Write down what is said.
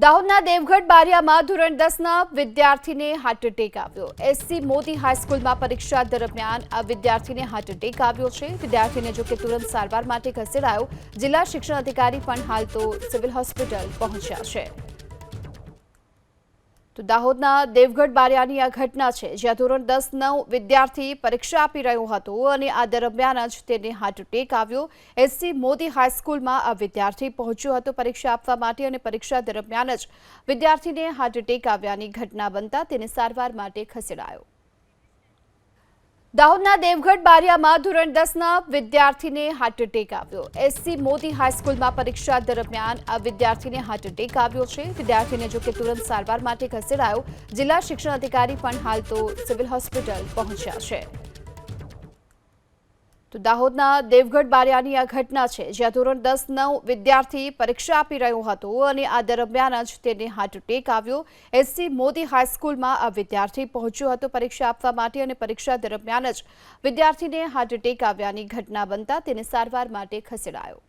દાહોદના દેવગઢ બારિયામાં ધોરણ 10ના વિદ્યાર્થીને હાર્ટ એટેક આવ્યો। એસસી મોદી હાઈસ્કૂલમાં પરીક્ષા દરમિયાન આ વિદ્યાર્થીને હાર્ટ એટેક આવ્યો છે। વિદ્યાર્થીને જો કે તુરંત સારવાર માટે ખસેડાયો। જિલ્લા શિક્ષણ અધિકારી પણ હાલ તો સિવિલ હોસ્પિટલ પહોંચ્યા છે। તો દાહોદના દેવગઢ બારિયાની આ ઘટના છે, જ્યાં ધોરણ 10નો વિદ્યાર્થી પરીક્ષા આપી રહ્યો હતો અને આ દરમિયાન જ તેને હાર્ટ એટેક આવ્યો। એસસી મોદી હાઈસ્કૂલમાં આ વિદ્યાર્થી પહોંચ્યો હતો પરીક્ષા આપવા માટે અને પરીક્ષા દરમિયાન જ વિદ્યાર્થીને હાર્ટ એટેક આવ્યાની ઘટના બનતા તેને સારવાર માટે ખસેડાયો। દાહોદના દેવગઢ બારિયામાં ધોરણ 10ના વિદ્યાર્થીને હાર્ટ એટેક આવ્યો। એસસી મોદી હાઈસ્કૂલમાં પરીક્ષા દરમિયાન આ વિદ્યાર્થીને હાર્ટ એટેક આવ્યો છે। વિદ્યાર્થીને જો કે તુરંત સારવાર માટે ખસેડાયો। જિલ્લા શિક્ષણ અધિકારી પણ હાલ તો સિવિલ હોસ્પિટલ પહોંચ્યા છે। તો દાહોદના દેવગઢ બારિયાની આ ઘટના છે, જ્યાં ધોરણ 10નો વિદ્યાર્થી પરીક્ષા આપી રહ્યો હતો અને આ દરમિયાન જ તેને હાર્ટ એટેક આવ્યો। એસસી મોદી હાઈસ્કૂલમાં આ વિદ્યાર્થી પહોંચ્યો હતો પરીક્ષા આપવા માટે અને પરીક્ષા દરમિયાન જ વિદ્યાર્થીને હાર્ટ એટેક આવ્યાની ઘટના બનતા તેને સારવાર માટે ખસેડાયો।